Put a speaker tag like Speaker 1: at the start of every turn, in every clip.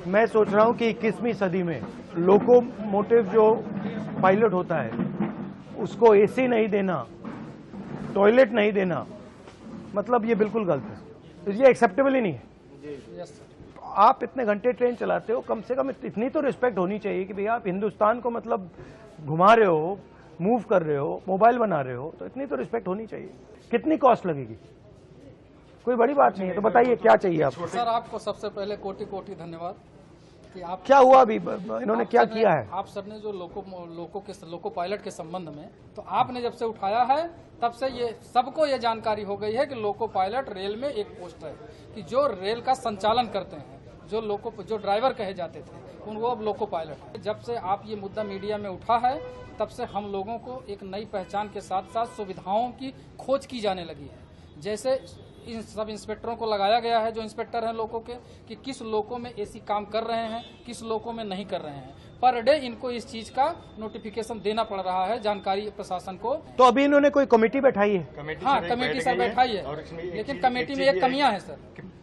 Speaker 1: मैं सोच रहा हूं कि 21वीं सदी में लोकोमोटिव जो पायलट होता है उसको एसी नहीं देना, टॉयलेट नहीं देना, मतलब ये बिल्कुल गलत है, ये एक्सेप्टेबल ही नहीं है। आप इतने घंटे ट्रेन चलाते हो, कम से कम इतनी तो रिस्पेक्ट होनी चाहिए कि भैया आप हिंदुस्तान को मतलब घुमा रहे हो, मूव कर रहे हो, मोबाइल बना रहे हो, तो इतनी तो रिस्पेक्ट होनी चाहिए। कितनी कॉस्ट लगेगी? कोई बड़ी बात नहीं है, तो बताइए क्या चाहिए आपको?
Speaker 2: सर आपको सबसे पहले कोटि कोटि धन्यवाद कि आप
Speaker 1: क्या हुआ अभी, इन्होंने क्या किया है?
Speaker 2: आप सर ने जो लोको पायलट के संबंध में, तो आपने जब से उठाया है तब से ये सबको ये जानकारी हो गई है कि लोको पायलट रेल में एक पोस्ट है कि जो रेल का संचालन करते हैं, जो ड्राइवर कहे जाते थे वो अब लोको पायलट है। जब से आप ये मुद्दा मीडिया में उठा है तब से हम लोगों को एक नई पहचान के साथ साथ सुविधाओं की खोज की जाने लगी है। जैसे इन सब इंस्पेक्टरों को लगाया गया है, जो इंस्पेक्टर हैं लोको के, कि किस लोको में एसी काम कर रहे हैं, किस लोको में नहीं कर रहे हैं। पर डे इनको इस चीज का नोटिफिकेशन देना पड़ रहा है जानकारी प्रशासन को।
Speaker 1: तो अभी इन्होंने कोई कमेटी बैठाई है?
Speaker 2: हाँ, कमेटी सर बैठाई है, लेकिन कमेटी में एक कमियां है सर।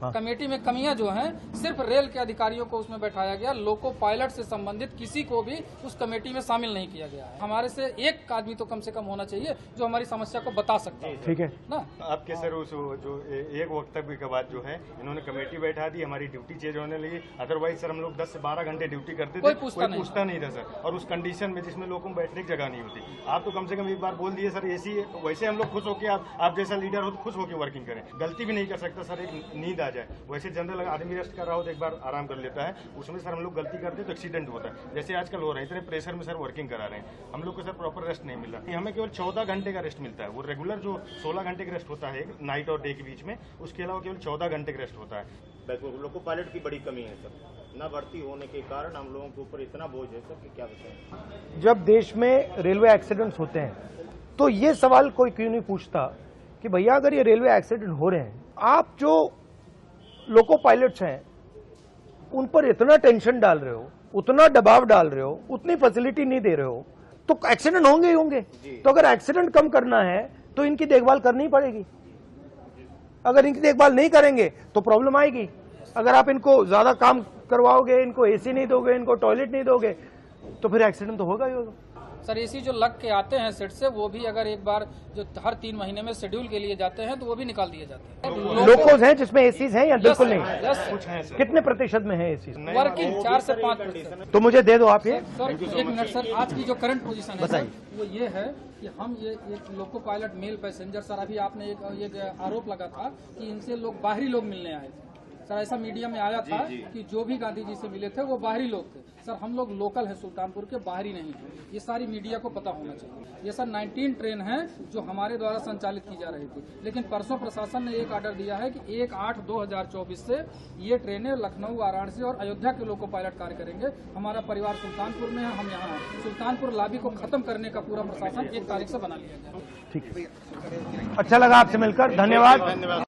Speaker 2: कमेटी में कमियां जो हैं, सिर्फ रेल के अधिकारियों को उसमें बैठाया गया, लोको पायलट से संबंधित किसी को भी उस कमेटी में शामिल नहीं किया गया है। हमारे से एक आदमी तो कम से कम होना चाहिए जो हमारी समस्या को बता सकता है।
Speaker 1: ठीक है
Speaker 3: ना? आपके सर उस जो एक वक्तव्य के बाद जो है इन्होंने कमेटी बैठा दी, हमारी ड्यूटी चेंज होने लगी। अदरवाइज सर हम लोग 10 से 12 घंटे ड्यूटी करते थे, कोई पूछता नहीं था सर। और उस कंडीशन में जिसमें लोगों को बैठने की जगह नहीं होती, आप तो कम से कम एक बार बोल दिए सर एसी, वैसे हम लोग खुश होकर आप जैसा लीडर हो तो खुश होकर वर्किंग करें। गलती भी नहीं कर सकता सर, एक नींद आ जाए, वैसे जनरल आदमी रेस्ट कर रहा हो तो एक बार आराम कर लेता है, उसमें सर हम लोग गलती करते तो एक्सीडेंट होता है। जैसे आजकल हो रहा है, इतने प्रेशर में सर वर्किंग करा रहे हैं, हम लोग को सर प्रॉपर रेस्ट नहीं मिल रहा। हमें केवल 14 घंटे का रेस्ट मिलता है, वो रेगुलर जो 16 घंटे का रेस्ट होता है नाइट और डे के बीच में, उसके अलावा केवल 14 घंटे का रेस्ट होता है।
Speaker 4: लोको पायलट की बड़ी कमी है सर, न भर्ती होने के कारण हम लोगों के ऊपर इतना बोझ है सर कि क्या बताएं।
Speaker 1: जब देश में रेलवे एक्सीडेंट्स होते हैं तो ये सवाल कोई क्यों नहीं पूछता कि भैया अगर ये रेलवे एक्सीडेंट हो रहे हैं, आप जो लोको पायलट्स हैं उन पर इतना टेंशन डाल रहे हो, उतना दबाव डाल रहे हो, उतनी फैसिलिटी नहीं दे रहे हो, तो एक्सीडेंट होंगे ही होंगे। तो अगर एक्सीडेंट कम करना है तो इनकी देखभाल करनी पड़ेगी। अगर इनकी देखभाल नहीं करेंगे तो प्रॉब्लम आएगी। अगर आप इनको ज्यादा काम करवाओगे, इनको एसी नहीं दोगे, इनको टॉयलेट नहीं दोगे, तो फिर एक्सीडेंट तो होगा ही होगा।
Speaker 2: सर एसी जो लग के आते हैं सेट से, वो भी अगर एक बार जो हर 3 महीने में शेड्यूल के लिए जाते हैं तो वो भी निकाल दिए जाते हैं।
Speaker 1: लोकोज हैं जिसमें एसीज हैं या बिल्कुल नहीं?
Speaker 2: कुछ हैं सर।
Speaker 1: कितने प्रतिशत में है एसी?
Speaker 2: वर्किंग 4 से 5%।
Speaker 1: तो मुझे दे दो आप ये।
Speaker 2: सर 1 मिनट सर, आज की जो करंट पोजीशन है सर, वो ये है कि हम ये एक loco pilot mail passenger, sir अभी आपने एक आरोप लगा था कि इनसे लोग बाहरी लोग मिलने आए थे। सर ऐसा मीडिया में आया था कि जो भी गांधी जी से मिले थे वो बाहरी लोग थे। सर हम लोग लोकल है, सुल्तानपुर के, बाहरी नहीं है। ये सारी मीडिया को पता होना चाहिए। ये सर 19 ट्रेन है जो हमारे द्वारा संचालित की जा रही थी, लेकिन परसों प्रशासन ने एक ऑर्डर दिया है कि 1/8/2024 से ये ट्रेनें लखनऊ, वाराणसी और अयोध्या के लोको पायलट कार्य करेंगे। हमारा परिवार सुल्तानपुर में है, हम यहाँ हैं। सुल्तानपुर लॉबी को खत्म करने का पूरा प्रशासन 1 तारीख से बना लिया गया।
Speaker 1: ठीक है, अच्छा लगा आपसे मिलकर, धन्यवाद।